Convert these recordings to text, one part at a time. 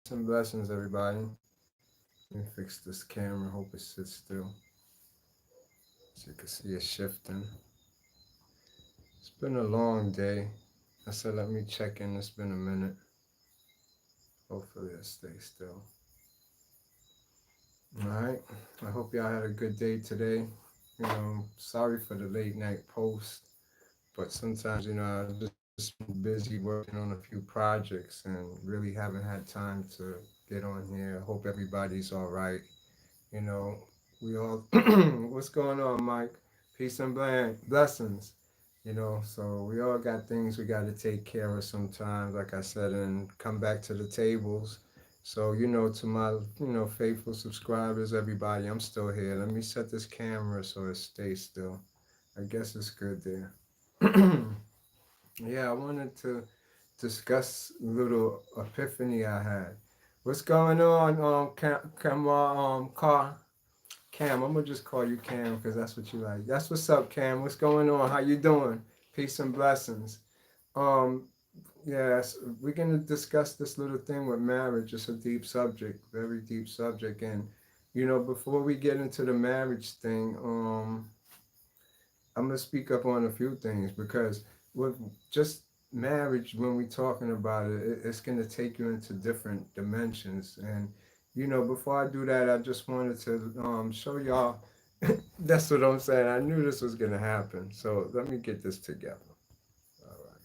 Some blessings, everybody. Let me fix this camera. Hope it sits still so you can see it shifting. It's been a long day. I said, let me check in. It's been a minute. Hopefully, it stays still. All right. I hope y'all had a good day today. Sorry for the late night post, but sometimes, I've just been busy working on a few projects and really haven't had time to get on here. Hope everybody's all right. You know, we all, what's going on, Mike? Peace and blessings. So we all got things we got to take care of sometimes, like I said, and come back to the tables. So, to my, faithful subscribers, everybody, I'm still here. Let me set this camera so it stays still. I guess it's good there. Yeah, I wanted to discuss a little epiphany I had. What's going on, Cam, I'm gonna just call you Cam because that's what you like. That's what's up, Cam. What's going on? How you doing? Peace and blessings. Um, yes, we're gonna discuss this little thing with marriage. It's a deep subject, very deep subject. And before we get into the marriage thing, I'm gonna speak up on a few things because with just marriage, when we're talking about it, it's gonna take you into different dimensions. And before I do that, I just wanted to show y'all. That's what I'm saying. I knew this was gonna happen. So let me get this together. All right.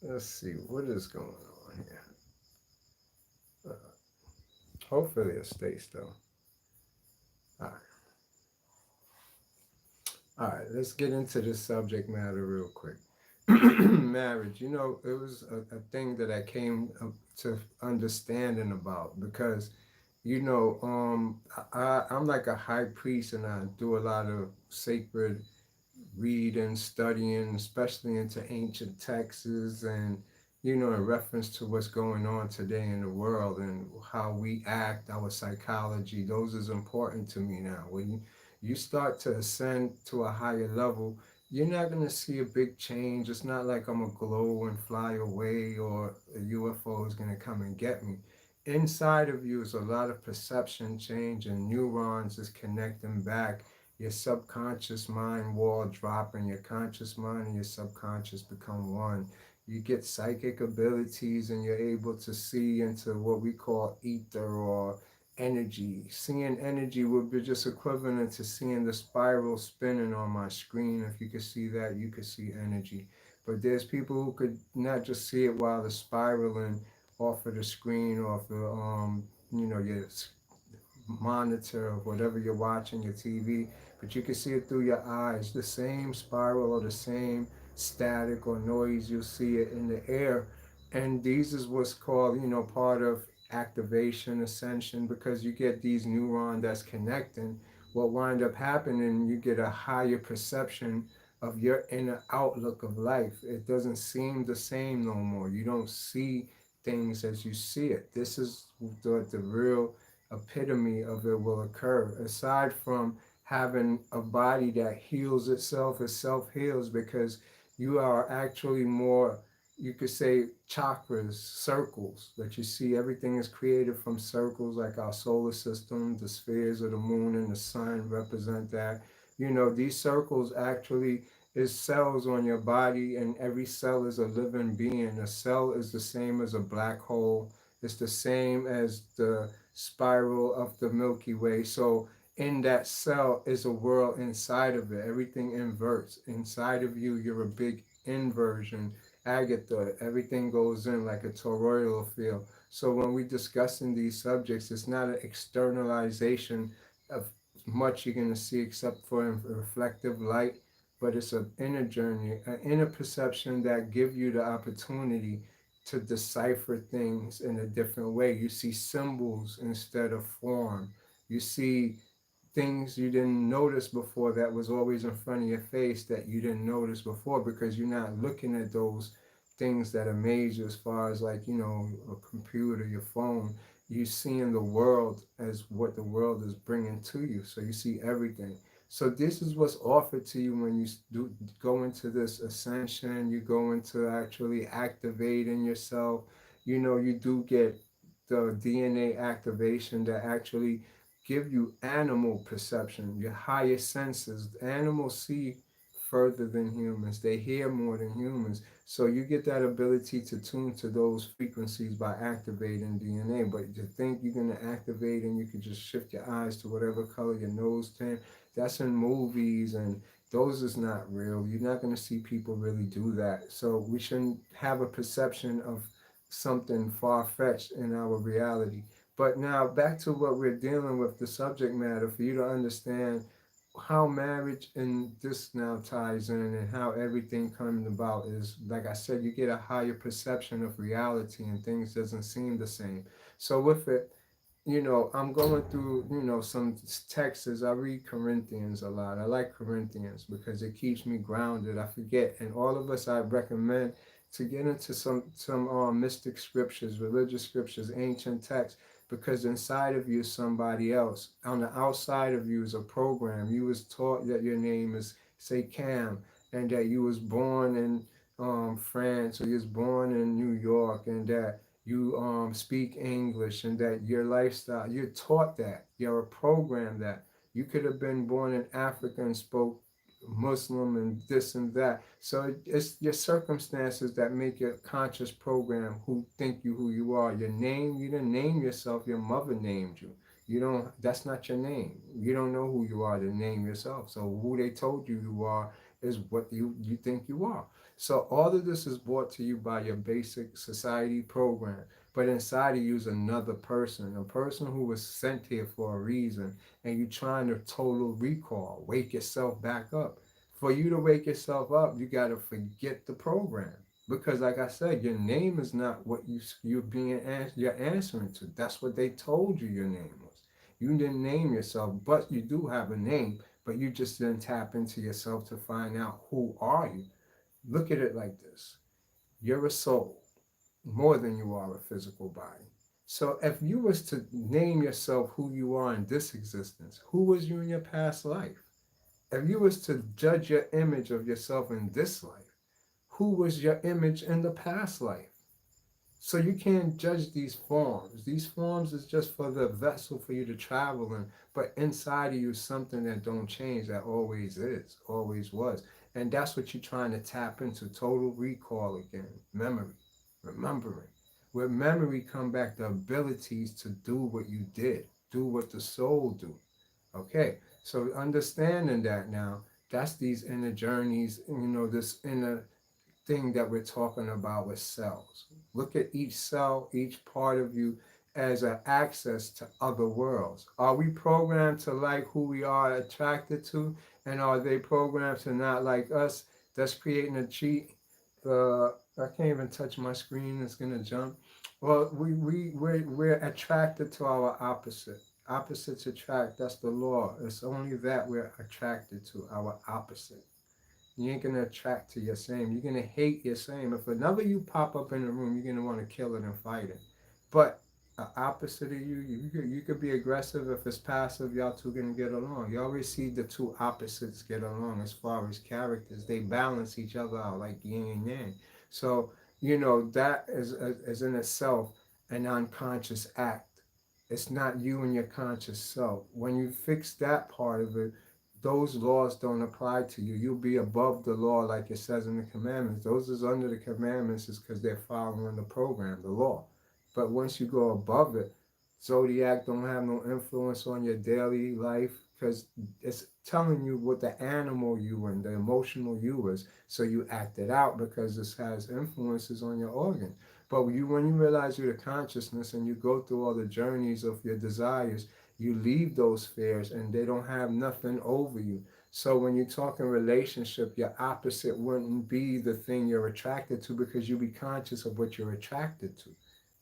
Let's see what is going on here. Uh, Hopefully it stays though. All right. All right. Let's get into this subject matter real quick. Marriage, it was a thing that I came to understanding about because, I'm like a high priest and I do a lot of sacred reading, studying, especially into ancient texts and, in reference to what's going on today in the world and how we act, our psychology. Those is important to me now. When you start to ascend to a higher level, you're not going to see a big change. It's not like I'm going to glow and fly away or a UFO is going to come and get me. Inside of you is a lot of perception change and neurons is connecting back, your subconscious mind wall dropping, your conscious mind and your subconscious become one. You get psychic abilities and you're able to see into what we call ether or energy. Seeing energy would be just equivalent to seeing the spiral spinning on my screen. If you could see that, you could see energy. But there's people who could not just see it while it's spiraling off of the screen, off the your monitor or whatever you're watching, your TV, but you can see it through your eyes. The same spiral or the same static or noise, you'll see it in the air. And these is what's called, part of activation, ascension, because you get these neurons that's connecting. What wind up happening, you get a higher perception of your inner outlook of life. It doesn't seem the same no more. You don't see things as you see it. This is the real epitome of it will occur. Aside from having a body that heals itself, it self heals because you are actually more, you could say, chakras, circles that you see. Everything is created from circles, like our solar system, the spheres of the moon and the sun represent that. These circles actually is cells on your body, and every cell is a living being. A cell is the same as a black hole. It's the same as the spiral of the Milky Way. So in that cell is a world inside of it. Everything inverts. Inside of you, you're a big inversion. Agatha, everything goes in like a toroidal field. So when we discussing these subjects, it's not an externalization of much you're going to see except for reflective light, but it's an inner journey, an inner perception that give you the opportunity to decipher things in a different way. You see symbols instead of form. You see things you didn't notice before that was always in front of your face that you didn't notice before because you're not looking at those things that amaze you as far as like, a computer, your phone. You seeing the world as what the world is bringing to you. So you see everything. So this is what's offered to you when you do go into this ascension, you go into actually activating yourself. You do get the DNA activation that actually give you animal perception, your higher senses. Animals see further than humans. They hear more than humans. So you get that ability to tune to those frequencies by activating DNA. But to think you're going to activate and you can just shift your eyes to whatever color your nose turn, that's in movies, and those is not real. You're not going to see people really do that. So we shouldn't have a perception of something far-fetched in our reality. But now back to what we're dealing with, the subject matter, for you to understand how marriage and this now ties in and how everything comes about is, like I said, you get a higher perception of reality and things doesn't seem the same. So with it, I'm going through, some texts. I read Corinthians a lot. I like Corinthians because it keeps me grounded. I forget. And all of us, I recommend to get into some mystic scriptures, religious scriptures, ancient texts, because inside of you is somebody else. On the outside of you is a program. You was taught that your name is, say, Cam, and that you was born in France, or you was born in New York, and that you speak English, and that your lifestyle, you're taught that, you're programmed that. You could have been born in Africa and spoke Muslim and this and that. So it's your circumstances that make your conscious program who think you who you are. Your name, you didn't name yourself, your mother named you. You don't, that's not your name. You don't know who you are to name yourself. So who they told you are is what you think you are. So all of this is brought to you by your basic society program. But inside of you is another person, a person who was sent here for a reason, and you trying to total recall, wake yourself back up. For you to wake yourself up, you got to forget the program. Because like I said, your name is not what you're answering to. That's what they told you your name was. You didn't name yourself, but you do have a name, but you just didn't tap into yourself to find out who are you. Look at it like this. You're a soul more than you are a physical body. So if you was to name yourself who you are in this existence, who was you in your past life? If you was to judge your image of yourself in this life, who was your image in the past life? So you can't judge these forms. These forms is just for the vessel for you to travel in, but inside of you is something that don't change, that always is, always was. And that's what you're trying to tap into, total recall again, memory, remembering. With memory come back the abilities to do what you did, do what the soul do. Okay, so understanding that now, that's these inner journeys, this inner thing that we're talking about with cells. Look at each cell, each part of you as an access to other worlds. Are we programmed to like who we are attracted to? And are they programmed to not like us? That's creating a cheat. I can't even touch my screen, it's gonna jump. Well, we're attracted to our opposite. Opposites attract, that's the law. It's only that we're attracted to, our opposite. You ain't gonna attract to your same. You're gonna hate your same. If another you pop up in the room, you're gonna want to kill it and fight it. But opposite of you, you could be aggressive. If it's passive, y'all two gonna get along. You always see the two opposites get along as far as characters. They balance each other out like yin and yang. So that is in itself an unconscious act. It's not you and your conscious self. When you fix that part of it, those laws don't apply to you. You'll be above the law, like it says in the commandments. Those is under the commandments is because they're following the program, the law. But once you go above it, zodiac don't have no influence on your daily life because it's telling you what the animal you and the emotional you is. So you act it out because this has influences on your organ. But when you realize you're the consciousness and you go through all the journeys of your desires, you leave those fears and they don't have nothing over you. So when you talk in relationship, your opposite wouldn't be the thing you're attracted to because you be conscious of what you're attracted to.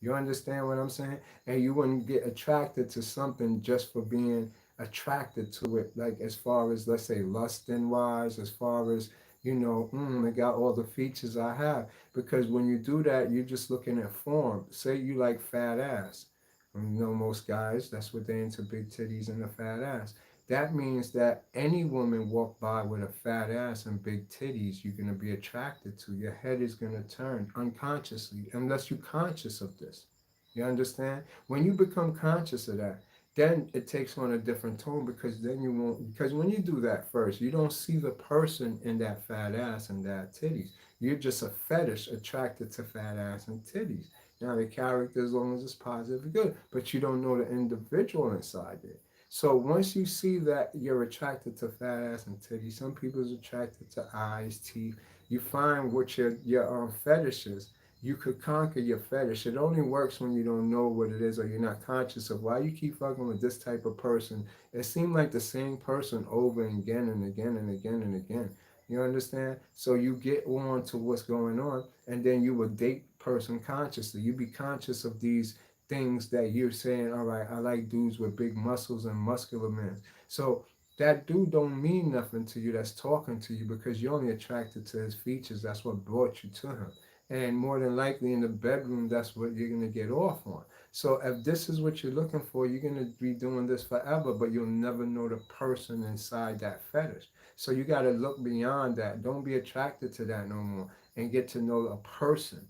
You understand what I'm saying? And you wouldn't get attracted to something just for being attracted to it, like as far as, let's say, lusting wise, as far as, it got all the features I have. Because when you do that, you're just looking at form. Say you like fat ass. Most guys, that's what they into, big titties and a fat ass. That means that any woman walk by with a fat ass and big titties, you're going to be attracted to. Your head is going to turn unconsciously, unless you're conscious of this. You understand? When you become conscious of that, then it takes on a different tone because then you won't, because when you do that first, you don't see the person in that fat ass and that titties. You're just a fetish attracted to fat ass and titties. Now the character, as long as it's positive, is good, but you don't know the individual inside there. So once you see that you're attracted to fat ass and titties, some people is attracted to eyes, teeth. You find what your fetish is. You could conquer your fetish. It only works when you don't know what it is or you're not conscious of why you keep fucking with this type of person. It seemed like the same person over and again and again and again and again. You understand? So you get on to what's going on, and then you will date person consciously. You be conscious of these things that you're saying, all right, I like dudes with big muscles and muscular men. So that dude don't mean nothing to you that's talking to you because you're only attracted to his features. That's what brought you to him. And more than likely in the bedroom, that's what you're going to get off on. So if this is what you're looking for, you're going to be doing this forever, but you'll never know the person inside that fetish. So you got to look beyond that. Don't be attracted to that no more and get to know a person.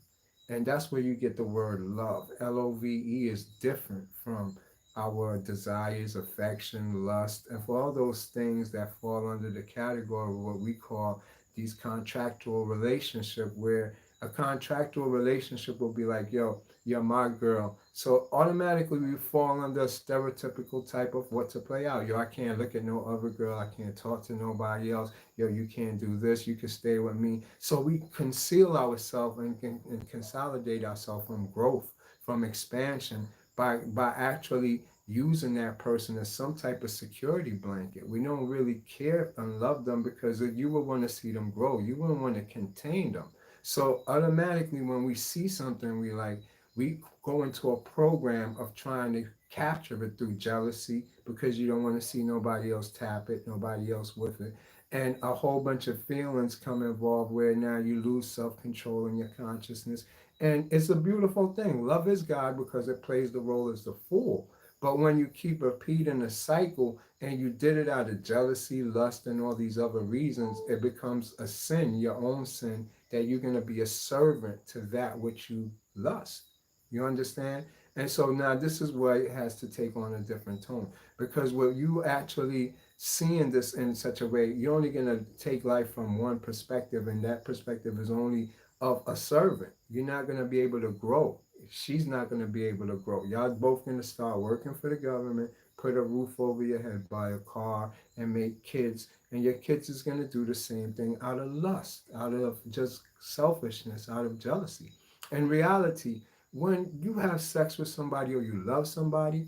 And that's where you get the word love. Love is different from our desires, affection, lust, and for all those things that fall under the category of what we call these contractual relationship where a contractual relationship will be like, yo, you're my girl. So automatically we fall under a stereotypical type of what to play out. Yo, I can't look at no other girl. I can't talk to nobody else. Yo, you can't do this. You can stay with me. So we conceal ourselves and consolidate ourselves from growth, from expansion by actually using that person as some type of security blanket. We don't really care and love them because you would want to see them grow. You wouldn't want to contain them. So automatically, when we see something we like, we go into a program of trying to capture it through jealousy because you don't want to see nobody else tap it, nobody else with it. And a whole bunch of feelings come involved where now you lose self control in your consciousness. And it's a beautiful thing. Love is God because it plays the role as the fool. But when you keep repeating the cycle and you did it out of jealousy, lust, and all these other reasons, it becomes a sin, your own sin, that you're going to be a servant to that which you lust. You understand? And so now this is where it has to take on a different tone because when you actually seeing this in such a way, you're only going to take life from one perspective, and that perspective is only of a servant. You're not going to be able to grow. She's not going to be able to grow. Y'all both going to start working for the government, put a roof over your head, buy a car, and make kids. And your kids is going to do the same thing out of lust, out of just selfishness, out of jealousy. In reality, when you have sex with somebody or you love somebody,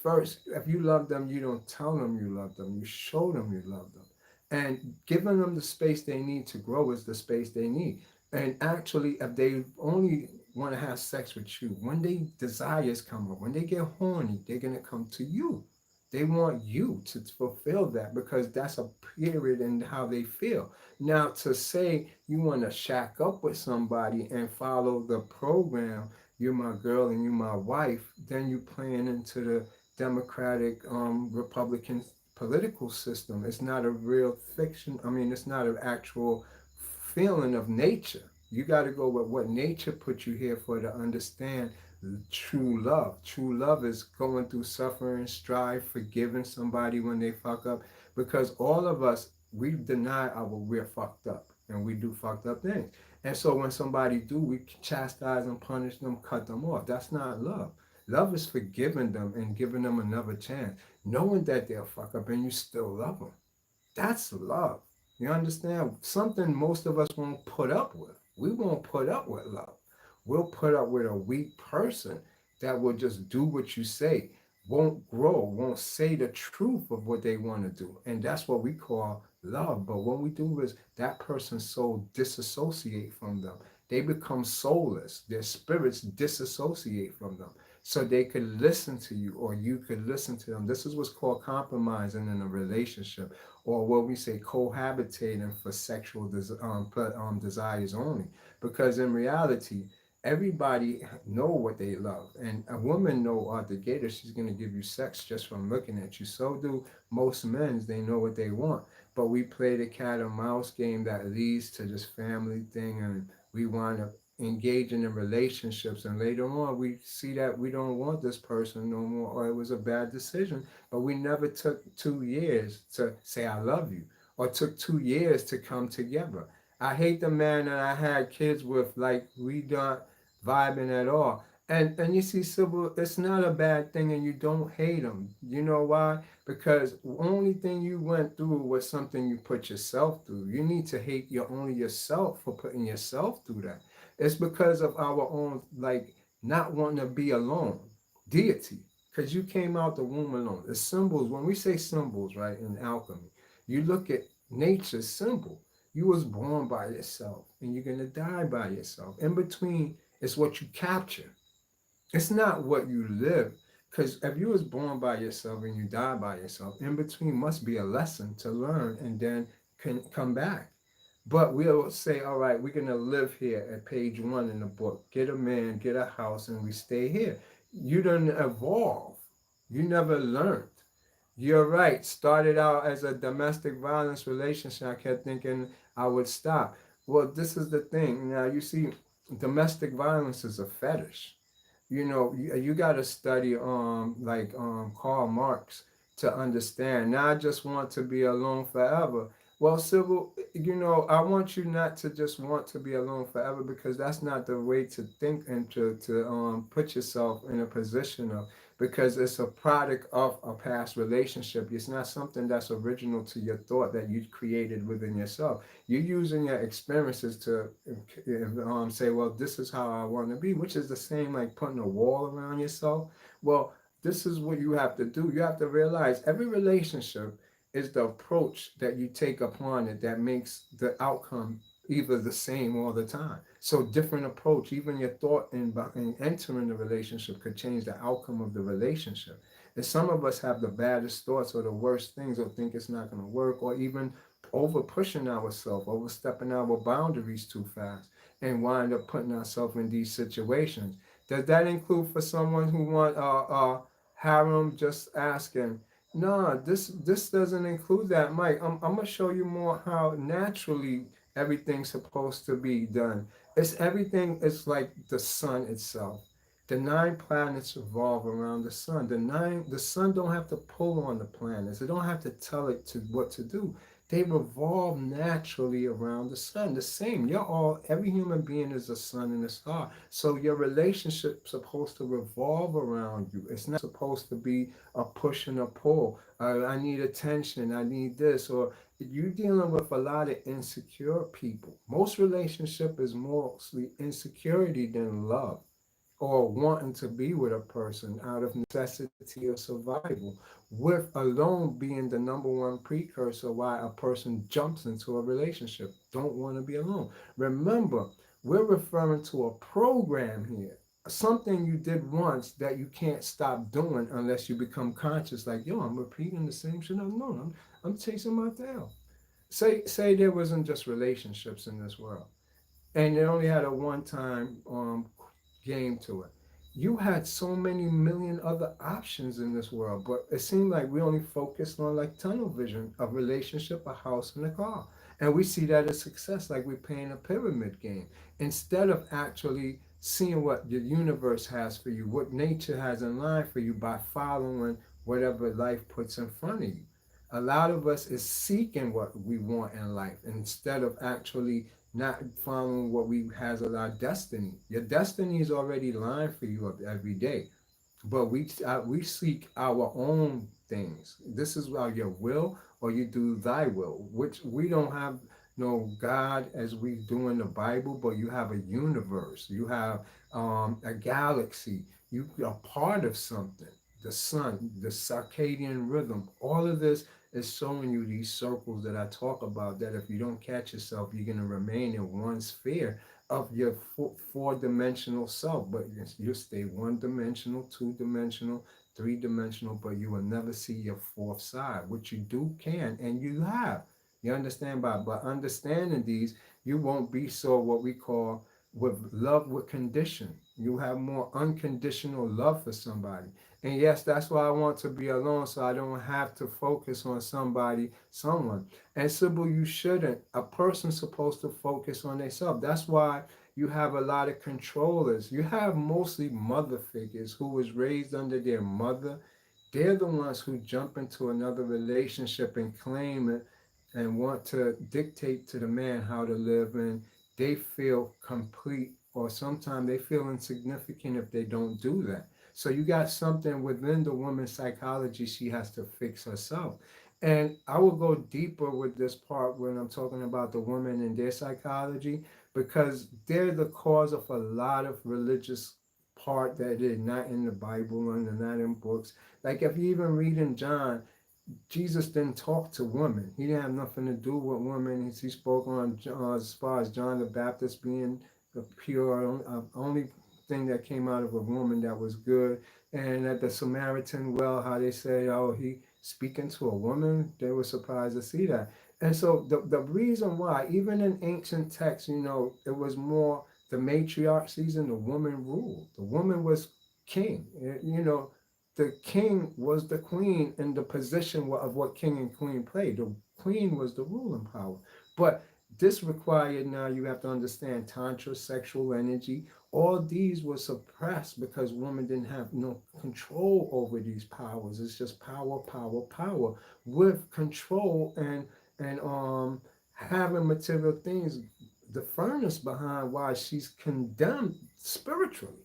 first, if you love them, you don't tell them you love them. You show them you love them. And giving them the space they need to grow is the space they need. And actually, if they only want to have sex with you, when they desires come up, when they get horny, they're going to come to you. They want you to fulfill that because that's a period in how they feel. Now, to say you want to shack up with somebody and follow the program, you're my girl and you're my wife, then you playing into the Democratic Republican political system. It's not a real fiction. I mean, it's not an actual feeling of nature. You got to go with what nature put you here for to understand true love. True love is going through suffering, strive, forgiving somebody when they fuck up. Because all of us, we deny we're fucked up and we do fucked up things. And so when somebody do, we chastise them, punish them, cut them off. That's not love. Love is forgiving them and giving them another chance, knowing that they'll fuck up and you still love them. That's love. You understand? Something most of us won't put up with. We won't put up with love. We'll put up with a weak person that will just do what you say, won't grow, won't say the truth of what they want to do. And that's what we call love. But what we do is that person's soul disassociate from them. They become soulless. Their spirits disassociate from them. So they could listen to you or you could listen to them. This is what's called compromising in a relationship, or what we say cohabitating for sexual desires only. Because in reality, everybody know what they love, and a woman know out the gate that she's going to give you sex just from looking at you. So do most men. They know what they want, but we play the cat and mouse game that leads to this family thing, and we wind up engaging in relationships, and later on we see that we don't want this person no more, or it was a bad decision, but we never took 2 years to say I love you, or took 2 years to come together. I hate the man that I had kids with, like we not vibing at all. And you see, Sybil, it's not a bad thing, and you don't hate him. You know why? Because the only thing you went through was something you put yourself through. You need to hate your only yourself for putting yourself through that. It's because of our own, like, not wanting to be alone. Deity. Because you came out the womb alone. The symbols, when we say symbols, right, in alchemy, you look at nature's symbol. You was born by yourself, and you're going to die by yourself. In between, it's what you capture. It's not what you live. Because if you was born by yourself and you die by yourself, in between must be a lesson to learn and then can come back. But we'll say, all right, we're going to live here at page 1 in the book. Get a man, get a house, and we stay here. You didn't evolve. You never learned. You're right. Started out as a domestic violence relationship. I kept thinking I would stop. Well, this is the thing. Now, you see, domestic violence is a fetish. You got to study Karl Marx to understand. Now I just want to be alone forever. Well, Sybil, I want you not to just want to be alone forever, because that's not the way to think and to put yourself in a position of, because it's a product of a past relationship. It's not something that's original to your thought that you created within yourself. You're using your experiences to say, well, this is how I want to be, which is the same like putting a wall around yourself. Well, this is what you have to do. You have to realize every relationship is the approach that you take upon it that makes the outcome either the same all the time. So different approach, even your thought in entering the relationship could change the outcome of the relationship. And some of us have the baddest thoughts or the worst things, or think it's not going to work, or even over pushing ourselves, overstepping our boundaries too fast, and wind up putting ourselves in these situations. Does that include for someone who want harem? Just asking. No, this doesn't include that, Mike. I'm gonna show you more how naturally everything's supposed to be done. It's everything. It's like the sun itself. The 9 planets revolve around the sun. The sun don't have to pull on the planets. They don't have to tell it to what to do. They revolve naturally around the sun. The same. Every human being is a sun and a star. So your relationship's supposed to revolve around you. It's not supposed to be a push and a pull. I need attention. I need this. Or you're dealing with a lot of insecure people. Most relationship is mostly insecurity than love, or wanting to be with a person out of necessity or survival, with alone being the number one precursor why a person jumps into a relationship. Don't want to be alone. Remember, we're referring to a program here. Something you did once that you can't stop doing unless you become conscious, like, yo, I'm repeating the same shit. No, I'm chasing my tail. Say there wasn't just relationships in this world, and it only had a one-time game to it. You had so many million other options in this world, but it seemed like we only focused on like tunnel vision, a relationship, a house, and a car. And we see that as success, like we're playing a pyramid game, instead of actually seeing what the universe has for you, what nature has in line for you, by following whatever life puts in front of you. A lot of us is seeking what we want in life instead of actually not following what we has as our destiny. Your destiny is already lined for you every day, but we seek our own things. This is about your will, or you do thy will, which we don't have no God as we do in the Bible, but you have a universe, you have a galaxy, you are part of something. The sun, the circadian rhythm, all of this is showing you these circles that I talk about, that if you don't catch yourself, you're going to remain in one sphere of your four-dimensional self, but you'll stay one-dimensional, two-dimensional, three-dimensional, but you will never see your fourth side, which you do can, and you have. You understand? By understanding these, you won't be so what we call with love with condition. You have more unconditional love for somebody. And yes, that's why I want to be alone, so I don't have to focus on someone. And Sybil, you shouldn't. A person's supposed to focus on themselves. That's why You have a lot of controllers. You have mostly mother figures who was raised under their mother. They're the ones who jump into another relationship and claim it and want to dictate to the man how to live, and they feel complete, or sometimes they feel insignificant if they don't do that. So you got something within the woman's psychology she has to fix herself. And I will go deeper with this part when I'm talking about the woman and their psychology, because they're the cause of a lot of religious part that is not in the Bible and not in books. Like if you even read in John, Jesus didn't talk to women. He didn't have nothing to do with women. He spoke on as far as John the Baptist being the pure, only thing that came out of a woman that was good. And at the Samaritan well, how they say, oh, he speaking to a woman, they were surprised to see that. And so the reason why, even in ancient texts, it was more the matriarch season, the woman ruled. The woman was king. The king was the queen in the position of what king and queen played. The queen was the ruling power. But this required, now you have to understand, tantra, sexual energy. All these were suppressed because women didn't have no control over these powers. It's just power, power, power. With control and having material things, the furnace behind why she's condemned spiritually.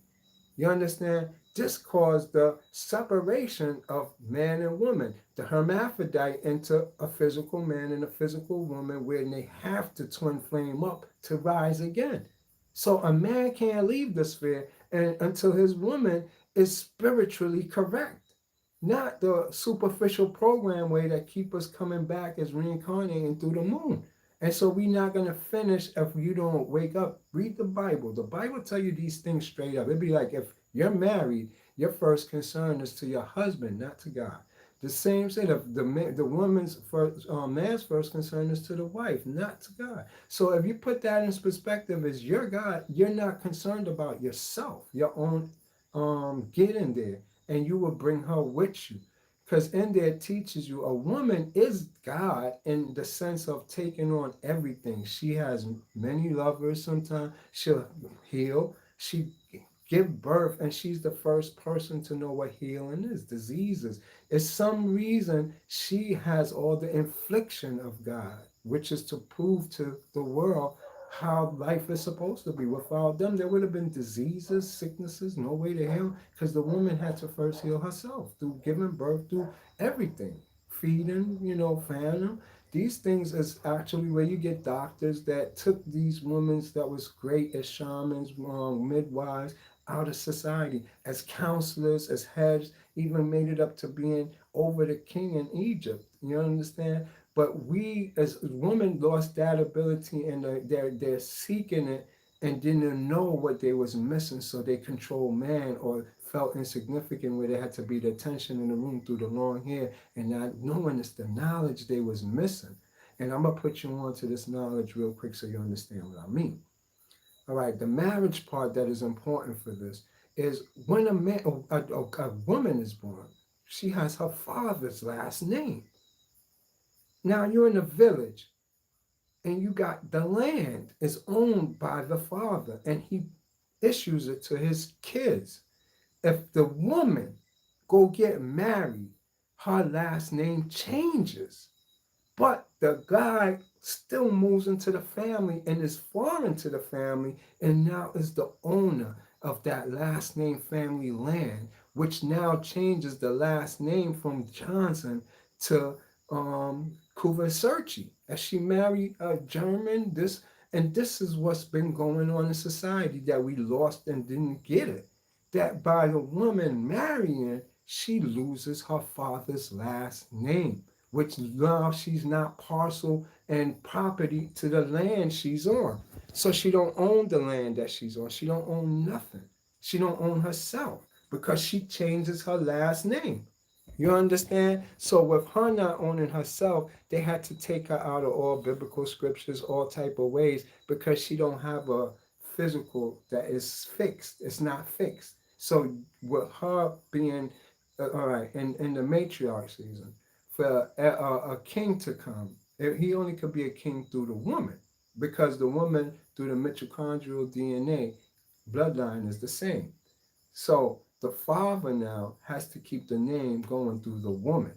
You understand? This caused the separation of man and woman, the hermaphrodite into a physical man and a physical woman, where they have to twin flame up to rise again. So a man can't leave the sphere until his woman is spiritually correct, not the superficial program way that keep us coming back as reincarnating through the moon. And so we're not going to finish if you don't wake up. Read the Bible. The Bible tell you these things straight up. It'd be like if you're married, your first concern is to your husband, not to God. The same thing. The woman's first, man's first concern is to the wife, not to God. So if you put that in perspective as your God, you're not concerned about yourself, your own getting there, and you will bring her with you. Because in there it teaches you a woman is God in the sense of taking on everything. She has many lovers sometimes. She'll heal. She give birth, and she's the first person to know what healing is, diseases. It's some reason she has all the infliction of God, which is to prove to the world how life is supposed to be. Without them, there would have been diseases, sicknesses, no way to heal, because the woman had to first heal herself through giving birth, through everything, feeding, fanning them. These things is actually where you get doctors that took these women that was great as shamans, midwives, out of society, as counselors, as heads, even made it up to being over the king in Egypt. You understand? But we as women lost that ability, and they're seeking it and didn't know what they was missing, so they controlled man or felt insignificant, where they had to be the attention in the room through the long hair, and not knowing it's the knowledge they was missing. And I'm gonna put you on to this knowledge real quick so you understand what I mean. All right, the marriage part that is important for this is when a woman is born, she has her father's last name. Now you're in a village, and you got the land is owned by the father, and he issues it to his kids. If the woman go get married, her last name changes. But the guy still moves into the family and is foreign to the family, and now is the owner of that last name family land, which now changes the last name from Johnson to Kuvaserchi. As she married a German, this is what's been going on in society that we lost and didn't get it. That by the woman marrying, she loses her father's last name, which now she's not parcel and property to the land she's on. So she don't own the land that she's on. She don't own nothing. She don't own herself because she changes her last name. You understand? So with her not owning herself, they had to take her out of all biblical scriptures, all type of ways, because she don't have a physical that is fixed. It's not fixed. So with her being, all right, in the matriarch season, for a king to come, he only could be a king through the woman, because the woman through the mitochondrial DNA, bloodline is the same. So the father now has to keep the name going through the woman,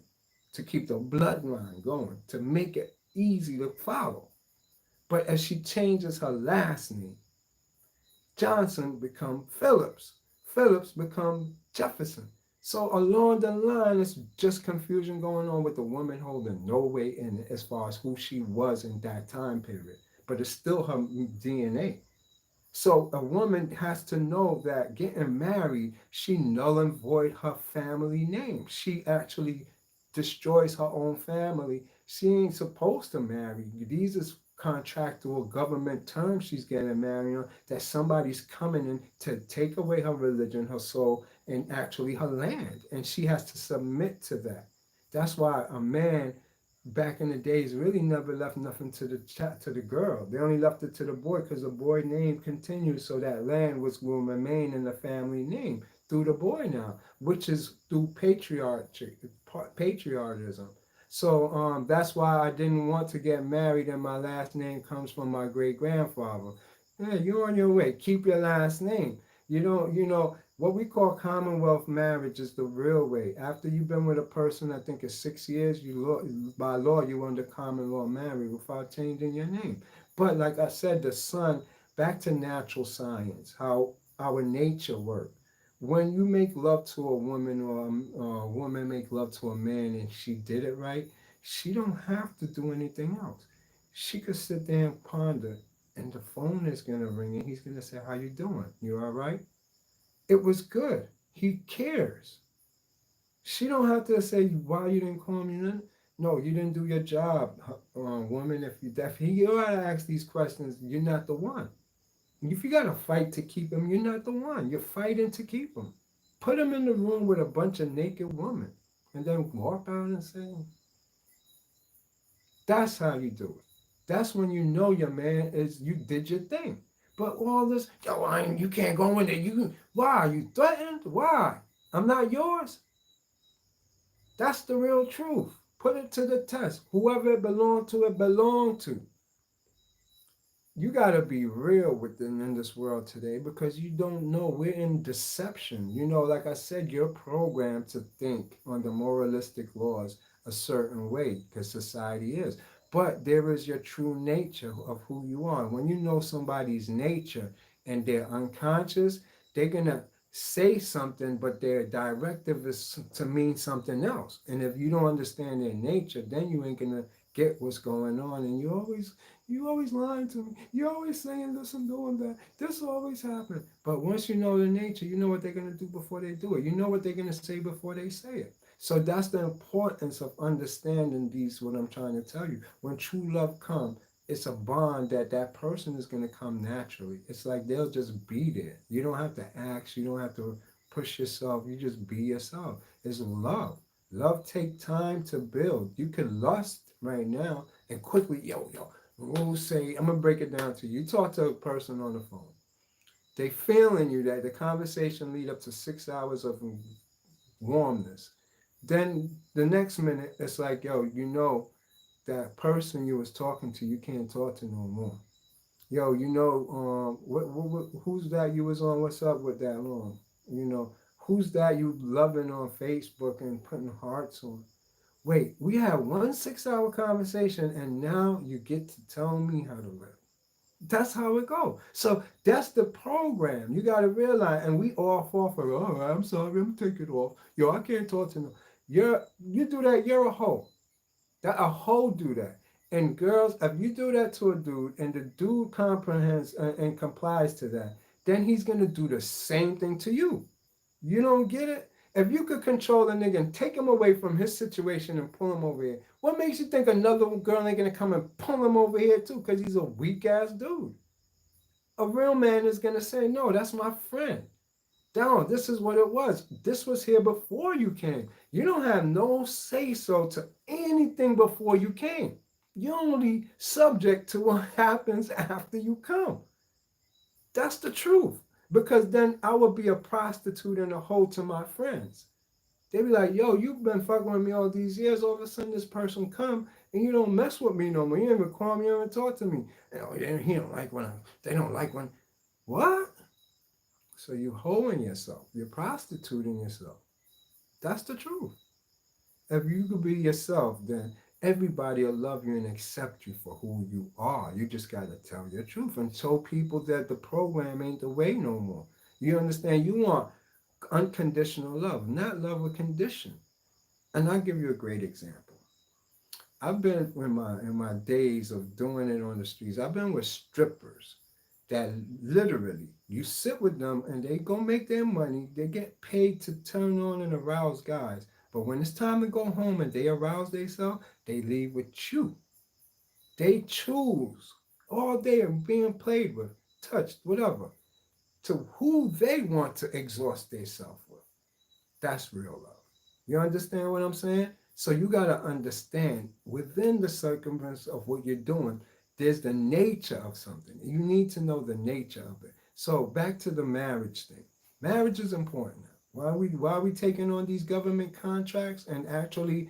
to keep the bloodline going, to make it easy to follow. But as she changes her last name, Johnson become Phillips. Phillips become Jefferson. So along the line, it's just confusion going on with the woman holding no weight in it as far as who she was in that time period. But it's still her DNA. So a woman has to know that getting married, she null and void her family name. She actually destroys her own family. She ain't supposed to marry. These is contractual government terms she's getting married on, that somebody's coming in to take away her religion, her soul, and actually her land. And she has to submit to that. That's why a man back in the days really never left nothing to the girl. They only left it to the boy because the boy name continued, so that land will remain in the family name through the boy now, which is through patriotism. So that's why I didn't want to get married, and my last name comes from my great grandfather. Yeah, you're on your way. Keep your last name. What we call commonwealth marriage is the real way. After you've been with a person, I think it's 6 years, by law you under common law married without changing your name. But like I said, the son, back to natural science, how our nature works. When you make love to a woman, or a woman make love to a man and she did it right, she don't have to do anything else. She could sit there and ponder, and the phone is gonna ring and he's gonna say, "How you doing? You all right?" It was good. He cares. She don't have to say why you didn't call me. No, you didn't do your job, woman. If you gotta ask these questions, you're not the one. If you gotta fight to keep him, you're not the one. You're fighting to keep him. Put him in the room with a bunch of naked women, and then walk out and say, "That's how you do it." That's when you know your man is, you did your thing. But all this, yo, you can't go in there. Why? You threatened? Why? I'm not yours. That's the real truth. Put it to the test. Whoever it belonged to, it belonged to. You got to be real within in this world today, because you don't know. We're in deception. Like I said, you're programmed to think on the moralistic laws a certain way because society is. But there is your true nature of who you are. When you know somebody's nature and they're unconscious, they're going to say something, but their directive is to mean something else. And if you don't understand their nature, then you ain't going to get what's going on. And you always lying to me. You're always saying this and doing that. This always happens. But once you know the nature, you know what they're going to do before they do it. You know what they're going to say before they say it. So that's the importance of understanding what I'm trying to tell you. When true love comes, it's a bond that person is going to come naturally. It's like they'll just be there. You don't have to ask. You don't have to push yourself. You just be yourself. It's love. Love take time to build. You can lust right now and quickly, we'll say, I'm going to break it down to you. You talk to a person on the phone. They feeling you, that the conversation lead up to 6 hours of warmness. Then the next minute, it's like, that person you was talking to, you can't talk to no more. Who's that you was on? What's up with that long? Who's that you loving on Facebook and putting hearts on? Wait, we had one 6 hour conversation and now you get to tell me how to live. That's how it goes. So that's the program. You got to realize, and we all fall for it. Oh, I'm sorry, I'm gonna take it off. I can't talk to no. You do that, you're a hoe. That a hoe do that. And girls, if you do that to a dude and the dude comprehends and complies to that, then he's gonna do the same thing to you. You don't get it? If you could control a nigga and take him away from his situation and pull him over here, what makes you think another girl ain't gonna come and pull him over here too? Because he's a weak ass dude. A real man is gonna say, no, that's my friend. No, this is what it was. This was here before you came. You don't have no say so to anything before you came. You're only subject to what happens after you come. That's the truth. Because then I would be a prostitute and a hoe to my friends. They be like, yo, you've been fucking with me all these years. All of a sudden this person come and you don't mess with me no more. You don't even call me, you don't even talk to me. And, oh, he don't like when they don't like when, what? So you're holding yourself. You're prostituting yourself. That's the truth. If you could be yourself, then everybody will love you and accept you for who you are. You just got to tell your truth and show people that the program ain't the way no more. You understand? You want unconditional love, not love with condition. And I'll give you a great example. I've been in my days of doing it on the streets. I've been with strippers that literally you sit with them and they go make their money. They get paid to turn on and arouse guys. But when it's time to go home and they arouse themselves, they leave with you. They choose all day and being played with, touched, whatever, to who they want to exhaust themselves with. That's real love. You understand what I'm saying? So you got to understand within the circumference of what you're doing, there's the nature of something. You need to know the nature of it. So back to the marriage thing. Marriage is important now. Why are we taking on these government contracts and actually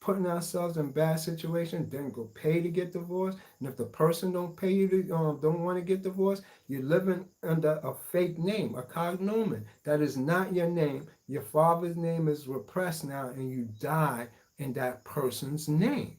putting ourselves in bad situations, then go pay to get divorced? And if the person don't pay you to don't want to get divorced, you're living under a fake name, a cognomen. That is not your name. Your father's name is repressed now, and you die in that person's name.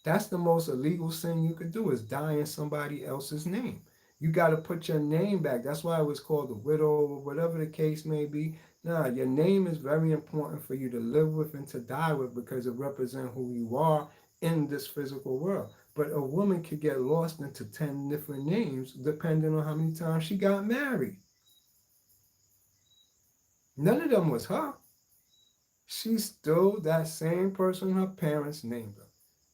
That's the most illegal sin you could do, is die in somebody else's name. You got to put your name back. That's why it was called the widow or whatever the case may be. Nah, your name is very important for you to live with and to die with because it represents who you are in this physical world. But a woman could get lost into 10 different names depending on how many times she got married. None of them was her. She's still that same person her parents named her.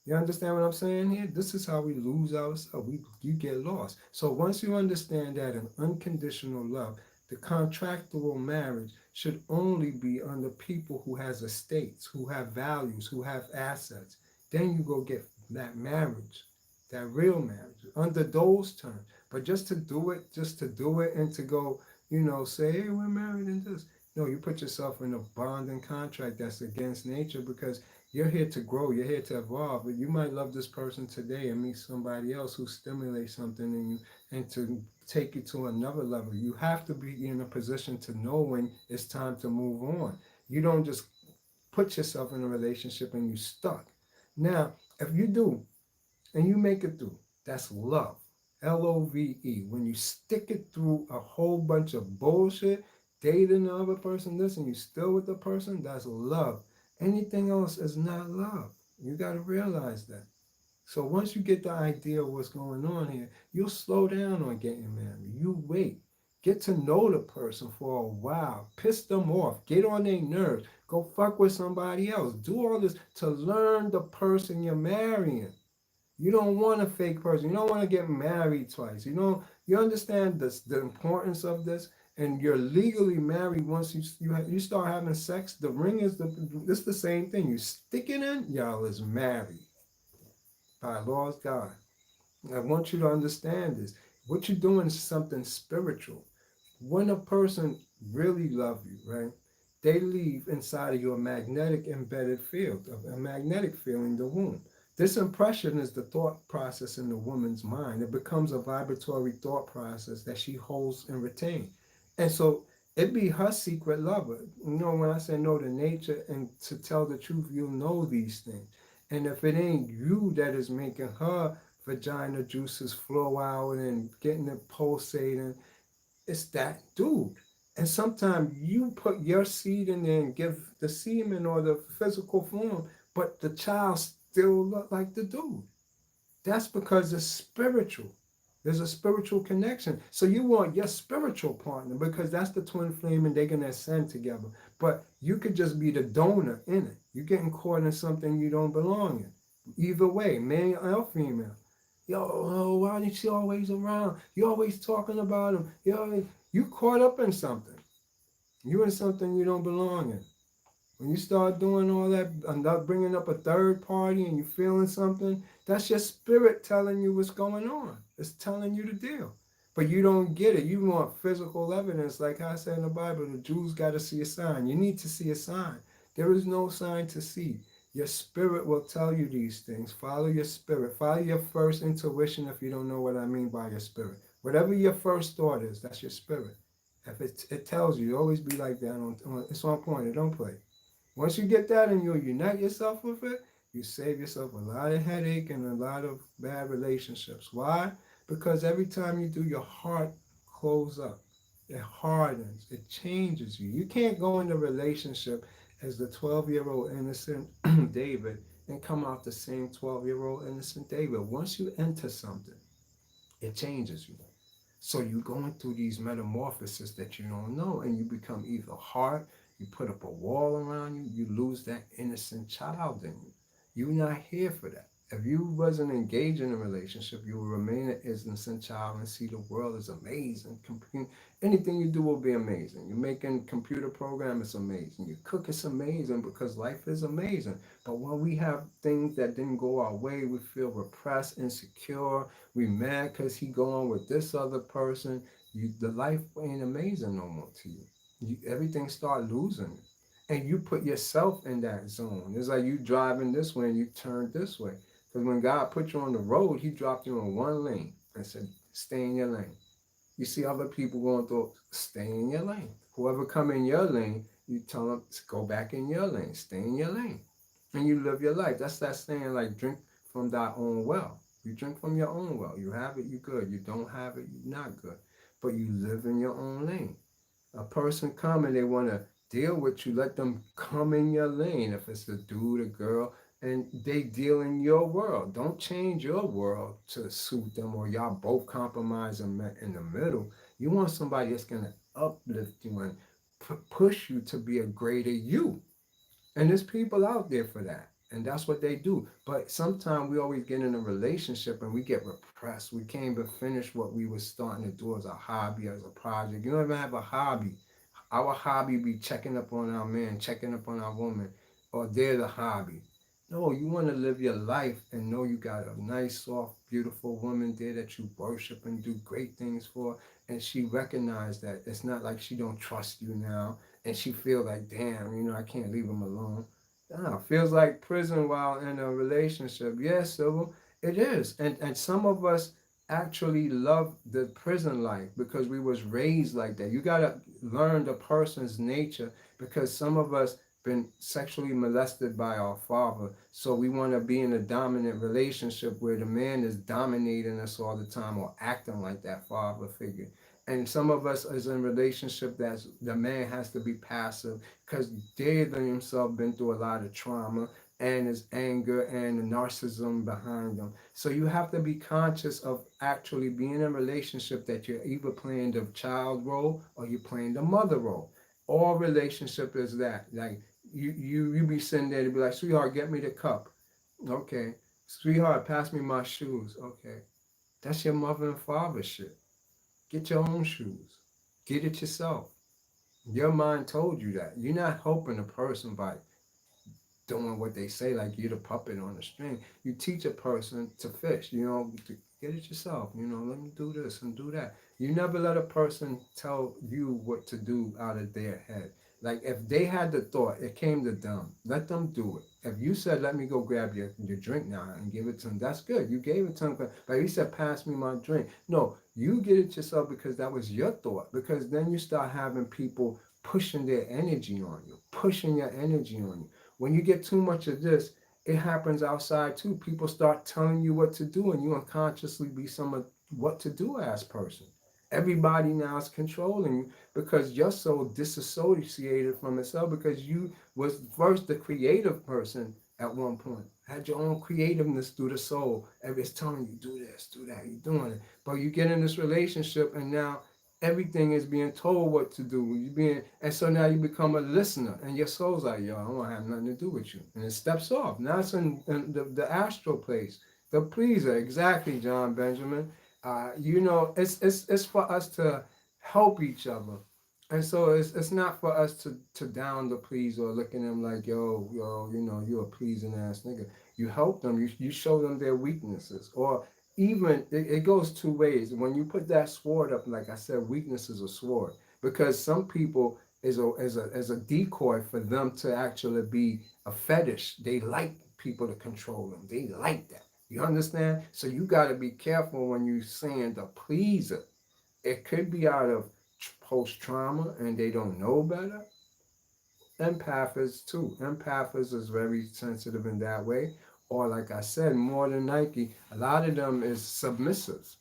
You understand what I'm saying here? This is how we lose ourselves. You get lost. So once you understand that in unconditional love, the contractual marriage should only be under people who has estates, who have values, who have assets. Then you go get that marriage, that real marriage, under those terms. But just to do it and to go, say, hey, we're married in this. No, you put yourself in a bonding contract that's against nature because you're here to grow, you're here to evolve. But you might love this person today and meet somebody else who stimulates something in you and to take you to another level. You have to be in a position to know when it's time to move on. You don't just put yourself in a relationship and you stuck. Now, if you do and you make it through, that's love. Love. When you stick it through a whole bunch of bullshit, dating the other person, this, and you still with the person, that's love. Anything else is not love. You got to realize that. So once you get the idea of what's going on here, you'll slow down on getting married. You wait. Get to know the person for a while. Piss them off. Get on their nerves. Go fuck with somebody else. Do all this to learn the person you're marrying. You don't want a fake person. You don't want to get married twice. You understand this, the importance of this, and you're legally married once you start having sex. The ring is the same thing. You stick it in, y'all is married by laws God. I want you to understand this. What you're doing is something spiritual. When a person really loves you, right? They leave inside of your magnetic embedded field, a magnetic field in the womb. This impression is the thought process in the woman's mind. It becomes a vibratory thought process that she holds and retains. And so it be her secret lover. When I say know the nature and to tell the truth, you'll know these things. And if it ain't you that is making her vagina juices flow out and getting it pulsating, it's that dude. And sometimes you put your seed in there and give the semen or the physical form, but the child still look like the dude. That's because it's spiritual. There's a spiritual connection. So you want your spiritual partner because that's the twin flame and they're going to ascend together. But you could just be the donor in it. You're getting caught in something you don't belong in. Either way, male or female. Yo, oh, why is she always around? You always talking about him. You caught up in something. You in something you don't belong in. When you start doing all that, and not bringing up a third party and you feeling something, that's your spirit telling you what's going on. It's telling you the deal. But you don't get it. You want physical evidence. Like I said in the Bible, the Jews got to see a sign. You need to see a sign. There is no sign to see. Your spirit will tell you these things. Follow your spirit. Follow your first intuition if you don't know what I mean by your spirit. Whatever your first thought is, that's your spirit. If it tells you, always be like that. It's on point. It don't play. Once you get that and you unite yourself with it, you save yourself a lot of headache and a lot of bad relationships. Why? Because every time you do, your heart close up. It hardens. It changes you. You can't go into a relationship as the 12-year-old innocent David and come out the same 12-year-old innocent David. Once you enter something, it changes you. So you're going through these metamorphoses that you don't know, and you become either hard, you put up a wall around you, you lose that innocent child in you. You're not here for that. If you wasn't engaged in a relationship, you will remain an innocent child and see the world as amazing. Anything you do will be amazing. You're making computer program, it's amazing. You cook, it's amazing because life is amazing. But when we have things that didn't go our way, we feel repressed, insecure, we mad because he going with this other person. The life ain't amazing no more to you. Everything start losing. And you put yourself in that zone. It's like you driving this way and you turn this way. Because when God put you on the road, he dropped you in one lane and said, stay in your lane. You see other people going through, stay in your lane. Whoever come in your lane, you tell them to go back in your lane, stay in your lane. And you live your life. That's that saying like drink from thy own well. You drink from your own well. You have it, you good. You don't have it, you not good. But you live in your own lane. A person come and they want to deal with you, let them come in your lane. If it's a dude, a girl, and they deal in your world. Don't change your world to suit them or y'all both compromise and met in the middle. You want somebody that's going to uplift you and push you to be a greater you. And there's people out there for that. And that's what they do. But sometimes we always get in a relationship and we get repressed. We can't even finish what we were starting to do as a hobby, as a project. You don't even have a hobby. Our hobby be checking up on our man, checking up on our woman, or they're the hobby. No, you want to live your life and know you got a nice, soft, beautiful woman there that you worship and do great things for. And she recognized that it's not like she don't trust you now and she feel like, damn, I can't leave him alone. Nah, feels like prison while in a relationship. Yes, Sybil, it is. And some of us actually love the prison life because we was raised like that. You gotta learn the person's nature because some of us been sexually molested by our father. So we want to be in a dominant relationship where the man is dominating us all the time or acting like that father figure. And some of us is in a relationship that the man has to be passive because they themselves been through a lot of trauma and his anger and the narcissism behind them. So you have to be conscious of actually being in a relationship that you're either playing the child role or you're playing the mother role. All relationship is that. Like you be sitting there to be like, sweetheart, get me the cup. Okay. Sweetheart, pass me my shoes. Okay. That's your mother and father shit. Get your own shoes. Get it yourself. Your mind told you that. You're not helping a person by doing what they say, like you're the puppet on the string. You teach a person to fish, to get it yourself, let me do this and do that. You never let a person tell you what to do out of their head. Like if they had the thought, it came to them, let them do it. If you said, let me go grab your drink now and give it to them, that's good. You gave it to them, but he said, pass me my drink. No, you get it yourself because that was your thought. Because then you start having people pushing their energy on you, pushing your energy on you. When you get too much of this, it happens outside too. People start telling you what to do, and you unconsciously be some what to do as person. Everybody now is controlling you because you're so disassociated from itself because you was first the creative person at one point. Had your own creativeness through the soul. Everybody's telling you, do this, do that, you're doing it. But you get in this relationship and now everything is being told what to do. And so now you become a listener, and your soul's like, yo, I don't want to have nothing to do with you, and it steps off. Now it's in the astral place, the pleaser. Exactly, John Benjamin. It's for us to help each other, and so it's not for us to down the pleaser or look at them like, yo, you're a pleasing ass nigga. You help them. You show them their weaknesses, or even it goes two ways. When you put that sword up, like I said, weakness is a sword because some people is a decoy for them to actually be a fetish. They like people to control them. They like that. You understand? So you got to be careful when you saying the pleaser. It could be out of post trauma and they don't know better. Empaths too. Empaths is very sensitive in that way. Or like I said, more than Nike, a lot of them is submissives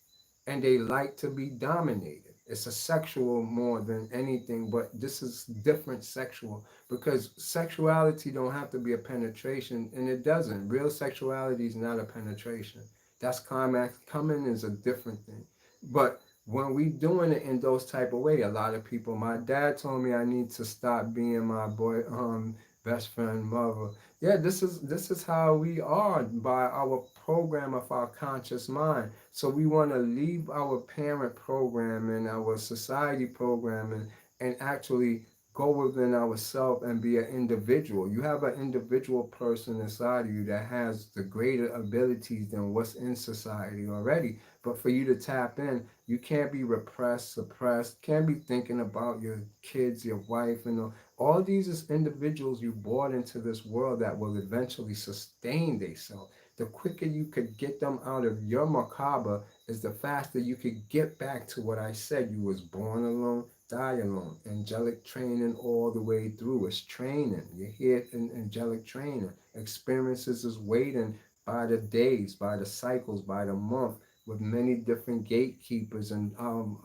and they like to be dominated. It's a sexual more than anything, but this is different sexual because sexuality don't have to be a penetration and it doesn't. Real sexuality is not a penetration. That's climax. Coming is a different thing. But when we doing it in those type of way, a lot of people, my dad told me I need to stop being my boy best friend mother. Yeah, this is how we are by our program of our conscious mind. So we want to leave our parent program and our society program and actually go within ourselves and be an individual. You have an individual person inside of you that has the greater abilities than what's in society already. But for you to tap in, you can't be repressed, suppressed, can't be thinking about your kids, your wife, and all these is individuals you brought into this world that will eventually sustain themselves. The quicker you could get them out of your macabre is the faster you could get back to what I said. You was born alone, die alone. Angelic training all the way through. It's training. You're here in angelic training. Experiences is waiting by the days, by the cycles, by the month, with many different gatekeepers and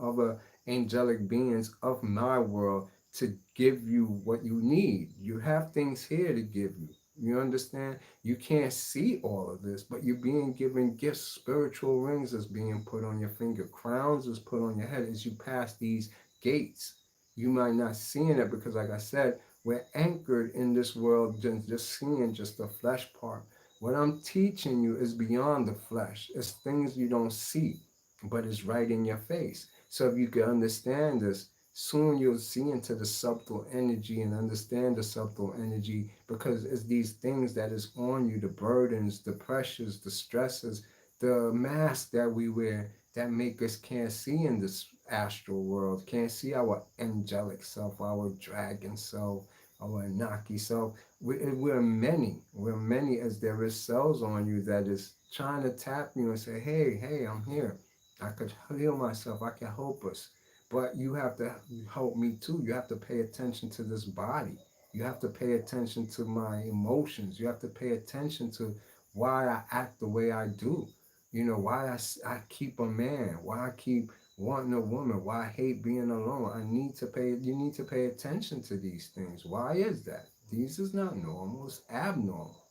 other angelic beings of my world to give you what you need. You have things here to give you. You understand? You can't see all of this, but you're being given gifts. Spiritual rings is being put on your finger. Crowns is put on your head as you pass these gates. You might not seeing it because, like I said, we're anchored in this world, just seeing just the flesh part. What I'm teaching you is beyond the flesh. It's things you don't see, but it's right in your face. So if you can understand this, soon you'll see into the subtle energy and understand the subtle energy because it's these things that is on you, the burdens, the pressures, the stresses, the masks that we wear that make us can't see in this astral world, can't see our angelic self, our dragon self, our Anaki self. We're many as there is cells on you that is trying to tap you and say, hey, I'm here. I could heal myself. I can help us. But you have to help me too. You have to pay attention to this body. You have to pay attention to my emotions. You have to pay attention to why I act the way I do. Why I keep a man, why I keep wanting a woman, why I hate being alone. You need to pay attention to these things. Why is that? These is not normal, it's abnormal.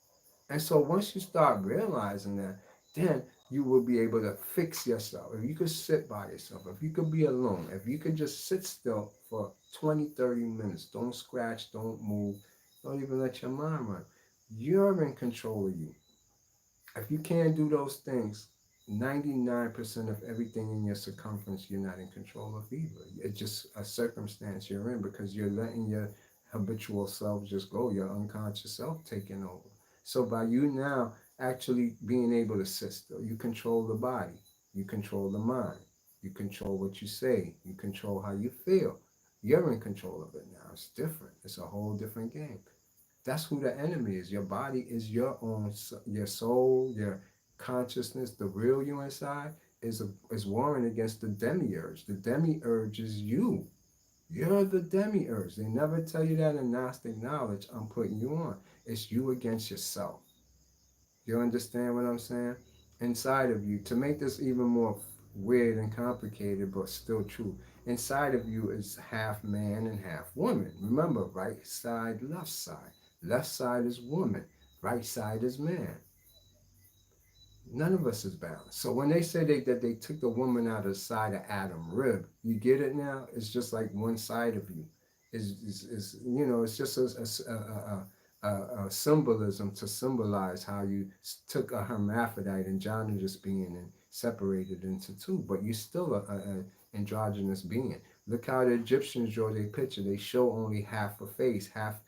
And so once you start realizing that, then you will be able to fix yourself. If you could sit by yourself, if you could be alone, if you could just sit still for 20, 30 minutes, don't scratch, don't move, don't even let your mind run. You're in control of you. If you can't do those things, 99% of everything in your circumference, you're not in control of either. It's just a circumstance you're in because you're letting your habitual self just go, your unconscious self taking over. So by you now actually being able to sit still, you control the body, you control the mind, you control what you say, you control how you feel. You're in control of it now. It's different. It's a whole different game. That's who the enemy is. Your body is your own, your soul, your consciousness, the real you inside is warring against the demiurge. The demiurge is you. You're the demiurge. They never tell you that in Gnostic knowledge. I'm putting you on. It's you against yourself. You understand what I'm saying? Inside of you, to make this even more weird and complicated, but still true, inside of you is half man and half woman. Remember, right side, left side. Left side is woman, right side is man. None of us is balanced. So when they say that they took the woman out of the side of Adam rib, you get it now? It's just like one side of you. It's just a symbolism to symbolize how you took a hermaphrodite and androgynous being and separated into two, but you're still a androgynous being. Look how the Egyptians draw their picture. They show only half a face, half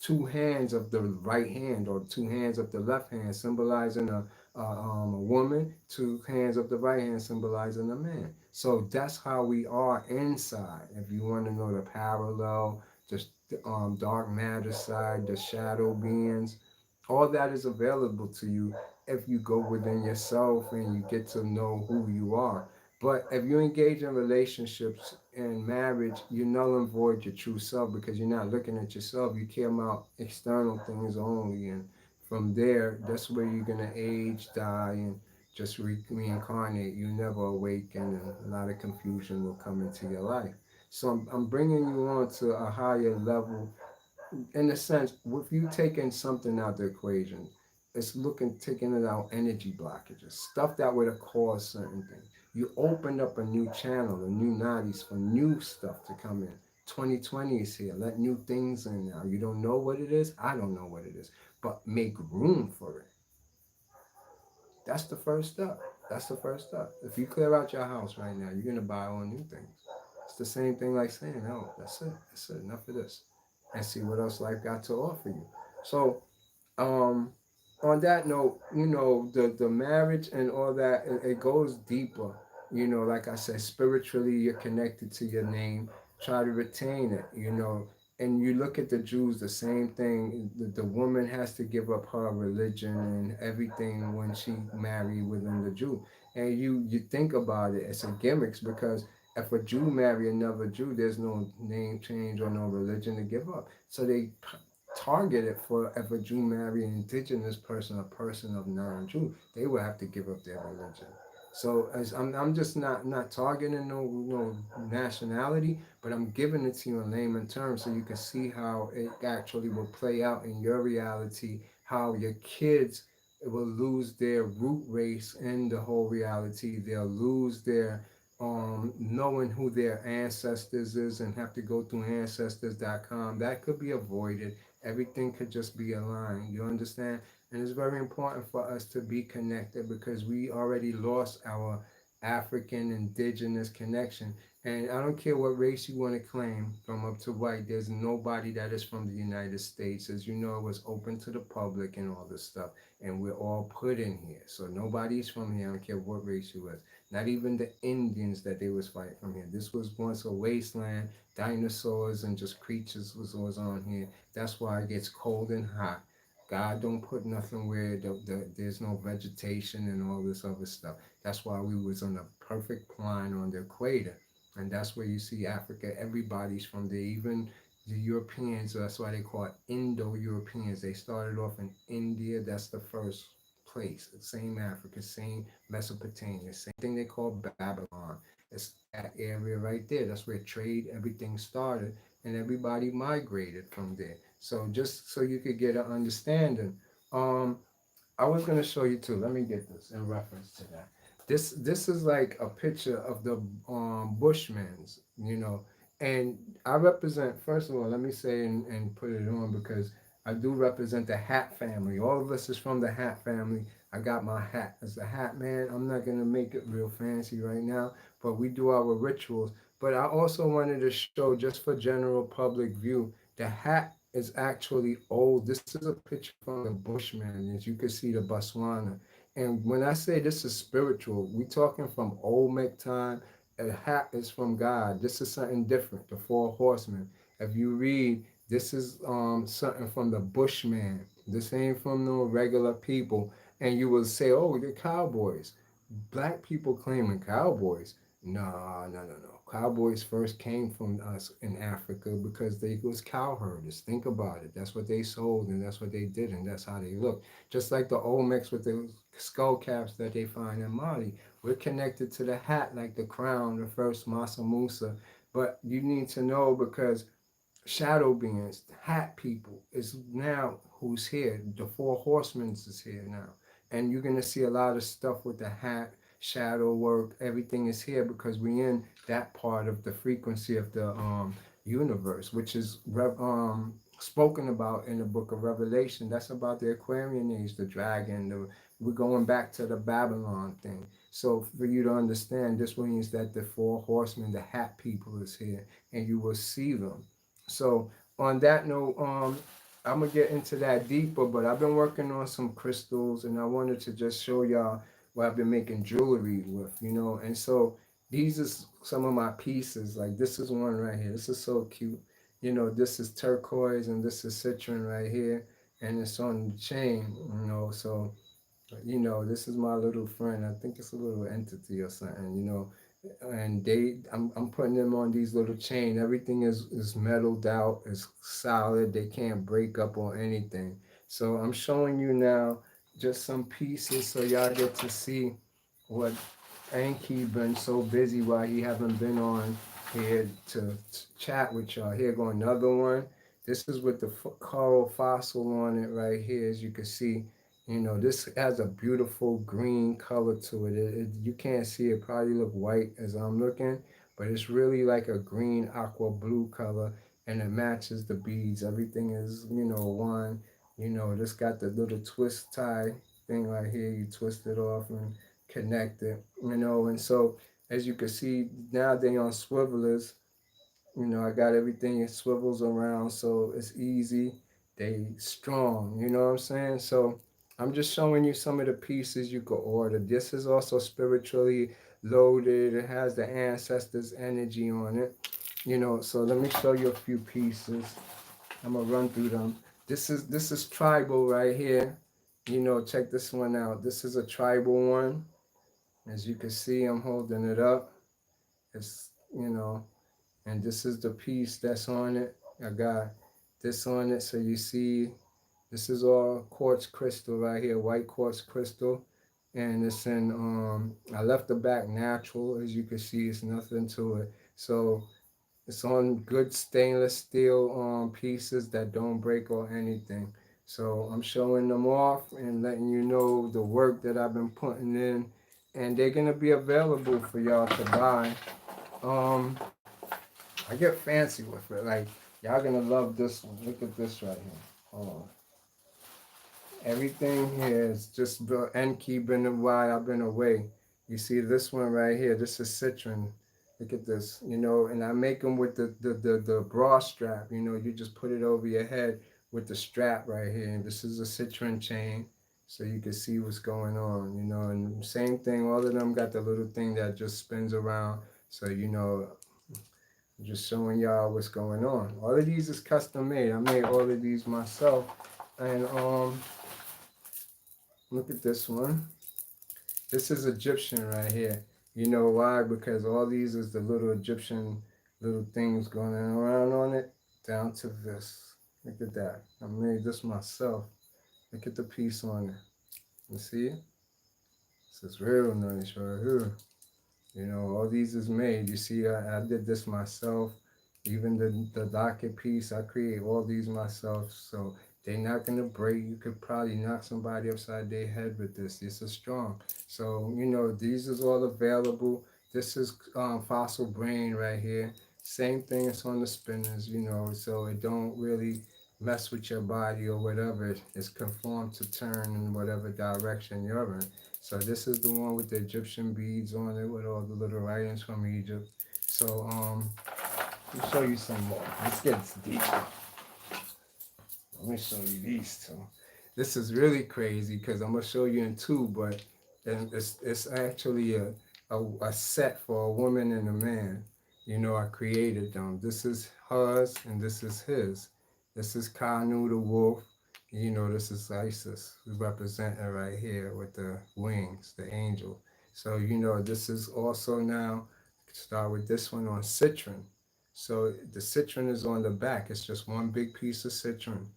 two hands of the right hand or two hands of the left hand symbolizing a woman, two hands of the right hand symbolizing a man. So that's how we are inside. If you want to know the parallel the dark matter side, the shadow beings. All that is available to you if you go within yourself and you get to know who you are. But if you engage in relationships and marriage, you null and void your true self because you're not looking at yourself. You care about external things only. And from there, that's where you're going to age, die, and just reincarnate. You never awaken, and a lot of confusion will come into your life. So I'm bringing you on to a higher level in a sense, with you taking something out the equation, it's taking it out energy blockages, stuff that would have caused certain things. You opened up a new channel, a new nadis for new stuff to come in. 2020 is here. Let new things in now. You don't know what it is. I don't know what it is. But make room for it. That's the first step. That's the first step. If you clear out your house right now, you're gonna buy all new things. It's the same thing like saying, "Oh, that's it. That's it. Enough of this," and see what else life got to offer you. So um on that note, the marriage and all that, it goes deeper. Like I said, spiritually you're connected to your name. Try to retain it. And you look at the Jews, the same thing. The woman has to give up her religion and everything when she married within the Jew. And you think about it, it's a gimmicks because if a Jew marry another Jew, there's no name change or no religion to give up. So they targeted for if a Jew marry an indigenous person, a person of non-Jew, they would have to give up their religion. So as I'm just not targeting no nationality, but I'm giving it to you in layman terms so you can see how it actually will play out in your reality, how your kids will lose their root race in the whole reality. They'll lose their knowing who their ancestors is and have to go through ancestors.com. That could be avoided. Everything could just be aligned. You understand? And it's very important for us to be connected because we already lost our African indigenous connection. And I don't care what race you want to claim, from up to white, there's nobody that is from the United States. As you know, it was open to the public and all this stuff. And we're all put in here. So nobody's from here. I don't care what race you was. Not even the Indians that they was fighting from here. This was once a wasteland. Dinosaurs and just creatures was on here. That's why it gets cold and hot. God don't put nothing where there's no vegetation and all this other stuff. That's why we was on the perfect line on the equator. And that's where you see Africa. Everybody's from there. Even the Europeans, that's why they call it Indo-Europeans. They started off in India. That's the first place. Same Africa, same Mesopotamia, same thing they call Babylon. It's that area right there. That's where trade, everything started, and everybody migrated from there. So just so you could get an understanding. Um, I was gonna show you too. Let me get this in reference to that. This is like a picture of the Bushmans, and I represent. First of all, let me say and put it on because I do represent the Hat family. All of us is from the Hat family. I got my hat as a Hat man. I'm not gonna make it real fancy right now, but we do our rituals. But I also wanted to show, just for general public view, the hat is actually old. This is a picture from the Bushman, as you can see the Botswana. And when I say this is spiritual, we talking from Olmec time. A hat is from God. This is something different. The four horsemen. If you read, this is something from the Bushman. This ain't from no regular people. And you will say, oh, the cowboys. Black people claiming cowboys. No, no, no, no. Cowboys first came from us in Africa because they was cow herders. Think about it. That's what they sold and that's what they did and that's how they look. Just like the Olmecs with the skull caps that they find in Mali. We're connected to the hat like the crown, the first Masa Musa. But you need to know because shadow beings, hat people is now who's here. The four horsemen is here now. And you're gonna see a lot of stuff with the hat, shadow work, everything is here because we in that part of the frequency of the universe, which is spoken about in the book of Revelation. That's about the Aquarian age, the dragon, we're going back to the Babylon thing. So for you to understand, this means that the four horsemen, the hat people is here, and you will see them. So on that note, I'm gonna get into that deeper, but I've been working on some crystals, and I wanted to just show y'all what I've been making jewelry with. And so these are some of my pieces. Like this is one right here. This is so cute. this is turquoise and this is citron right here, and it's on the chain, so this is my little friend. I think it's a little entity or something. And I'm putting them on these little chain. Everything is metalled out, is solid. They can't break up or anything. So I'm showing you now just some pieces so y'all get to see what Anki been so busy while he haven't been on here to chat with y'all. Here go another one. This is with the coral fossil on it right here, as you can see. This has a beautiful green color to it. You can't see it, probably look white as I'm looking, but it's really like a green aqua blue color, and it matches the beads. Everything is, one. This got the little twist tie thing right here. You twist it off and connect it, and so as you can see, now they on swivelers. I got everything, it swivels around, so it's easy. They strong, you know what I'm saying? So I'm just showing you some of the pieces you could order. This is also spiritually loaded. It has the ancestors' energy on it. So let me show you a few pieces. I'm gonna run through them. This is tribal right here. Check this one out. This is a tribal one. As you can see, I'm holding it up. It's and this is the piece that's on it. I got this on it, so you see this is all quartz crystal right here, white quartz crystal, and it's in I left the back natural, as you can see. It's nothing to it, so it's on good stainless steel pieces that don't break or anything. So I'm showing them off and letting you know the work that I've been putting in, and they're gonna be available for y'all to buy. um I get fancy with it. Like, y'all gonna love this one. Look at this right here. Hold on. Everything here is just Enki been while I've been away. You see this one right here. This is citron. Look at this. And I make them with the bra strap. You just put it over your head with the strap right here. And this is a citron chain, so you can see what's going on. And same thing. All of them got the little thing that just spins around. So just showing y'all what's going on. All of these is custom made. I made all of these myself. And look at this one. This is Egyptian right here. You know why? Because all these is the little Egyptian little things going around on it, down to this. Look at that. I made this myself. Look at the piece on it. You see it? This is real nice right here. All these is made. You see, I did this myself. Even the docket piece, I create all these myself. So they're not gonna break. You could probably knock somebody upside their head with this. This is strong. So these is all available. This is fossil brain right here. Same thing as on the spinners. So it don't really mess with your body or whatever. It's conformed to turn in whatever direction you're in. So this is the one with the Egyptian beads on it with all the little writings from Egypt. So let me show you some more. Let's get deeper. Let me show you these two. This is really crazy because I'm gonna show you in two, but it's actually a set for a woman and a man. I created them. This is hers and this is his. This is Kanu the wolf. This is Isis representing right here with the wings, the angel. So this is also now, start with this one on citron. So the citron is on the back. It's just one big piece of citron.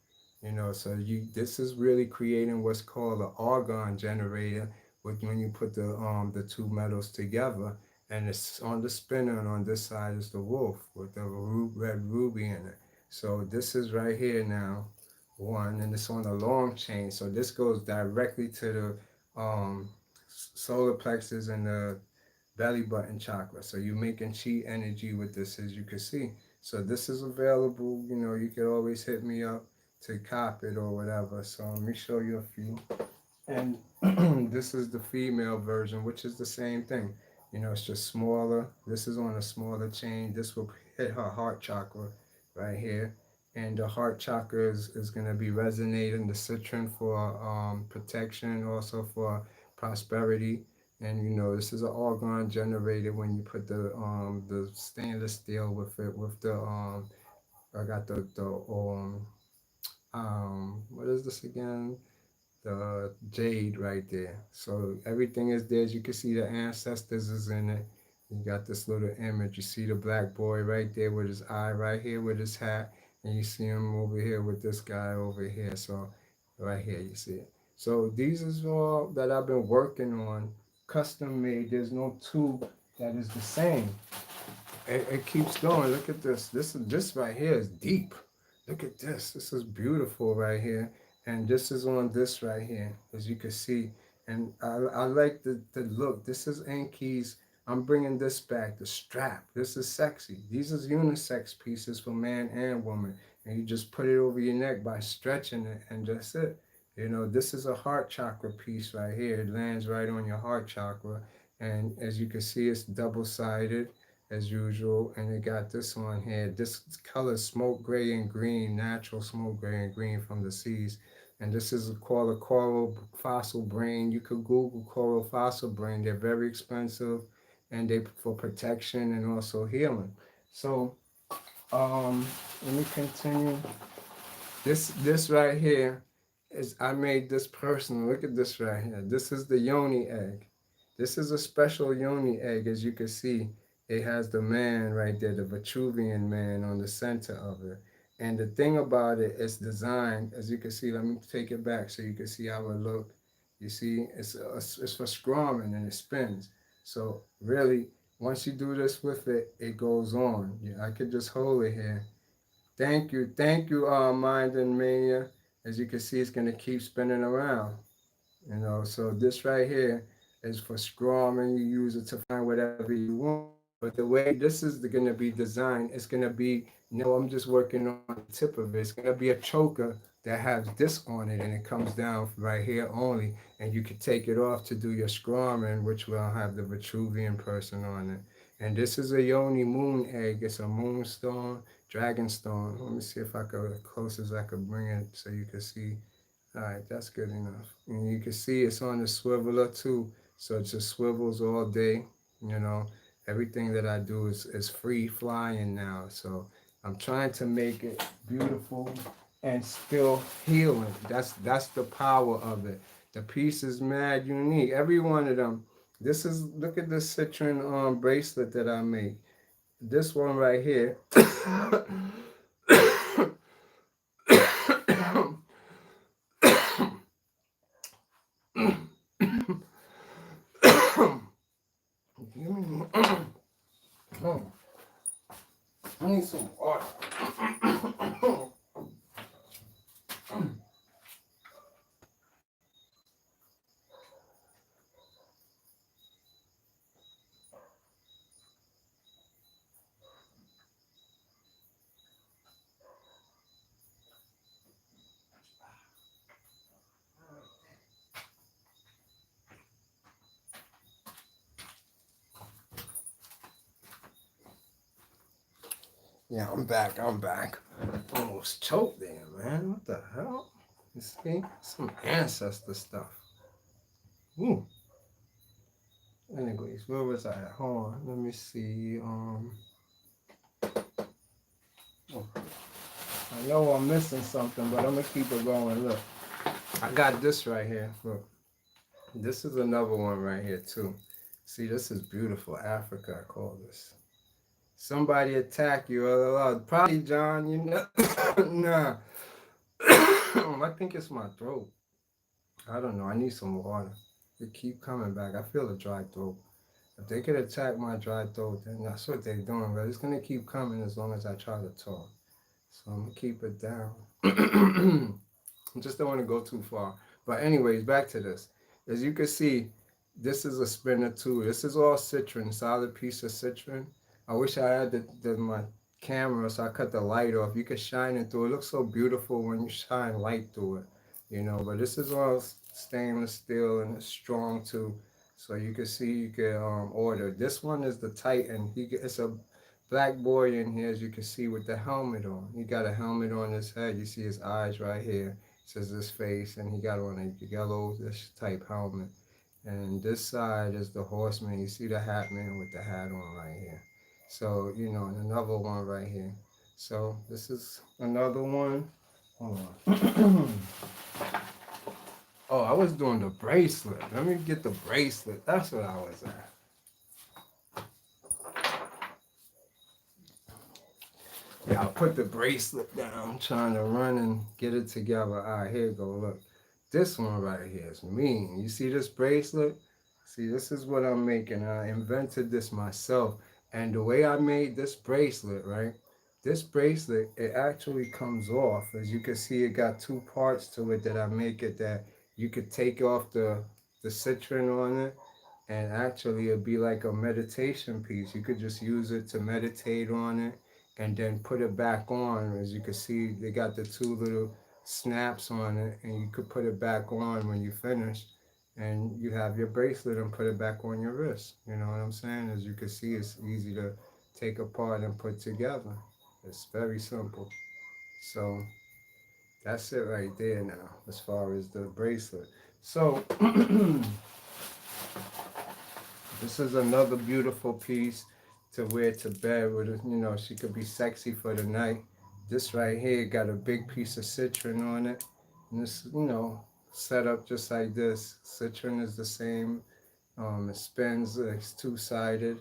So this is really creating what's called an argon generator when you put the two metals together, and it's on the spinner, and on this side is the wolf with the red ruby in it. So this is right here now, one, and it's on a long chain. So this goes directly to the solar plexus and the belly button chakra. So you're making chi energy with this, as you can see. So this is available. You can always hit me up to cop it or whatever. So let me show you a few. And this is the female version, which is the same thing. It's just smaller. This is on a smaller chain. This will hit her heart chakra right here. And the heart chakra is going to be resonating the citron for protection, also for prosperity. And this is an argon generated when you put the stainless steel with it, with the I got what is this again? The jade right there. So everything is there. As you can see, the ancestors is in it. You got this little image. You see the black boy right there with his eye right here with his hat, and you see him over here with this guy over here. So right here, you see it. So these is all that I've been working on, custom made. There's no two that is the same. It keeps going. Look at this. This right here is deep. Look at this. This is beautiful right here. And this is on this right here, as you can see. And I like the look. This is Enki's. I'm bringing this back. The strap. This is sexy. These is unisex pieces for man and woman. And you just put it over your neck by stretching it, and that's it. You know, this is a heart chakra piece right here. It lands right on your heart chakra. And as you can see, it's double-sided as usual. And it got this one here. This color smoke gray and green, natural smoke gray and green from the seas. And this is called a coral fossil brain. You could Google coral fossil brain. They're very expensive, and they for protection and also healing. So let me continue. This right here is, I made this personal. Look at this right here. This is the yoni egg. This is a special yoni egg. As you can see, it has the man right there, the Vitruvian man on the center of it. And the thing about it, it's designed, as you can see, let me take it back so you can see how it look. You see, it's for scrumming and it spins. So really, once you do this with it, it goes on. Yeah, I could just hold it here. Thank you, Mind and Mania. As you can see, it's gonna keep spinning around. You know, so this right here is for scrumming. You use it to find whatever you want. But the way this is going to be designed, it's going to be, no, I'm just working on the tip of it. It's going to be a choker that has this on it, and it comes down right here only. And you can take it off to do your scrumming, which will have the Vitruvian person on it. And this is a yoni moon egg. It's a moonstone, dragonstone. Let me see if I could, as close as I could bring it so you can see. All right, that's good enough. And you can see it's on the swiveler too. So it just swivels all day. You know, everything that I do is free flying now. So I'm trying to make it beautiful and still healing. That's the power of it. The piece is mad unique. Every one of them. This is, look at this citron bracelet that I made. This one right here. Give me, oh, I need some water. Yeah, I'm back. I'm back. Almost choked there, man. What the hell? You see? Some ancestor stuff. Ooh. Anyways, where was I at? Hold on. Let me see. Oh, I know I'm missing something, but I'm gonna keep it going. Look, I got this right here. Look, this is another one right here too. See, this is beautiful. Africa, I call this. Somebody attack you. Probably John. You know, nah. I think it's my throat. I don't know. I need some water. It keep coming back. I feel a dry throat. If they could attack my dry throat, then that's what they're doing. But it's gonna keep coming as long as I try to talk. So I'm gonna keep it down. I just don't want to go too far. But anyways, back to this. As you can see, this is a spinner too. This is all citron, solid piece of citron. I wish I had my camera so I cut the light off. You could shine it through. It looks so beautiful when you shine light through it, you know. But this is all stainless steel and it's strong too. So you can see, you can order. This one is the Titan. It's a black boy in here, as you can see, with the helmet on. He got a helmet on his head. You see his eyes right here. It says his face, and he got on a yellow-ish type helmet. And this side is the horseman. You see the hat man with the hat on right here. So, you know, and another one right here. So this is another one. Hold on. Oh, I was doing the bracelet. Let me get the bracelet. That's what I was at. Yeah, I'll put the bracelet down. I'm trying to run and get it together. All right, here you go. Look. This one right here is mean. You see this bracelet? See, this is what I'm making. I invented this myself. And the way I made this bracelet, right? This bracelet, it actually comes off. As you can see, it got two parts to it that I make it that you could take off the citron on it, and actually it'd be like a meditation piece. You could just use it to meditate on it and then put it back on. As you can see, they got the two little snaps on it, and you could put it back on when you finish, and you have your bracelet and put it back on your wrist. You know what I'm saying? As you can see, it's easy to take apart and put together. It's very simple. So that's it right there now, as far as the bracelet. So this is another beautiful piece to wear to bed with, she could be sexy for the night. This right here got a big piece of citron on it. And this, set up just like this. Citron is the same. It spins, it's two-sided.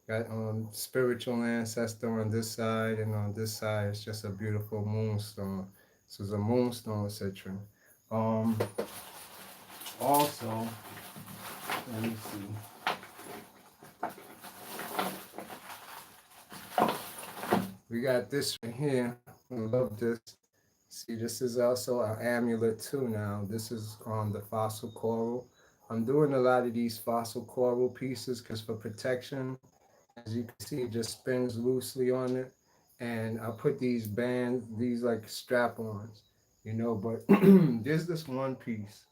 Got spiritual ancestor on this side, and on this side it's just a beautiful moonstone. This is a moonstone citron. Um, Also, let me see. We got this right here. I love this. See, this is also an amulet too now. This is the fossil coral. I'm doing a lot of these fossil coral pieces because for protection, as you can see, it just spins loosely on it. And I put these bands, these like strap-ons, but there's this one piece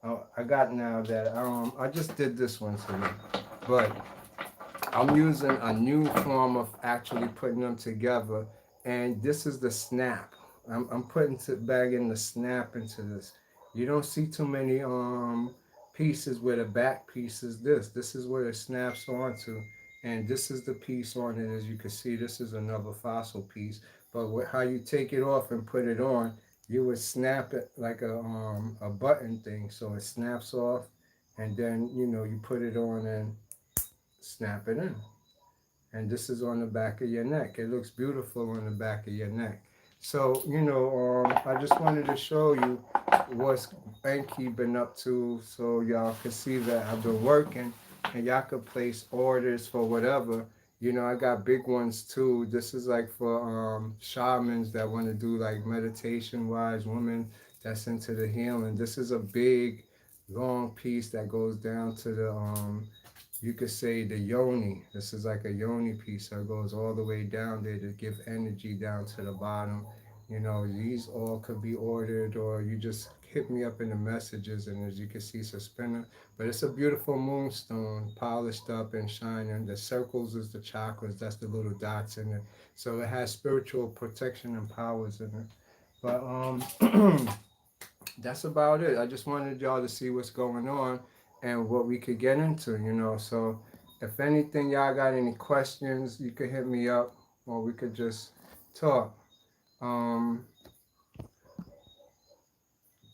I got now that I just did this one today. But I'm using a new form of actually putting them together, and this is the snap. I'm putting bagging the snap into this. You don't see too many pieces where the back piece is this. This is where it snaps onto, and this is the piece on it. As you can see, this is another fossil piece. But how you take it off and put it on, you would snap it like a button thing, so it snaps off, and then you put it on and snap it in. And this is on the back of your neck. It looks beautiful on the back of your neck. So, I just wanted to show you what's Enki been up to so y'all can see that I've been working and y'all could place orders for whatever. I got big ones too. This is like for shamans that want to do like meditation wise, women that's into the healing. This is a big, long piece that goes down to the you could say the yoni. This is like a yoni piece that goes all the way down there to give energy down to the bottom. These all could be ordered, or you just hit me up in the messages, and as you can see, it's a spinner. But it's a beautiful moonstone, polished up and shining. The circles is the chakras, that's the little dots in it. So it has spiritual protection and powers in it. But that's about it. I just wanted y'all to see what's going on and what we could get into. So if anything, y'all got any questions, you could hit me up or we could just talk. Um,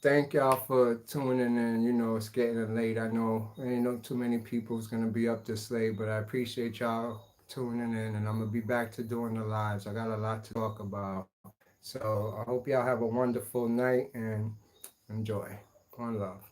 Thank y'all for tuning in. It's getting late. I know ain't no too many people's gonna be up this late, but I appreciate y'all tuning in, and I'm gonna be back to doing the lives. I got a lot to talk about. So I hope y'all have a wonderful night and enjoy. One love.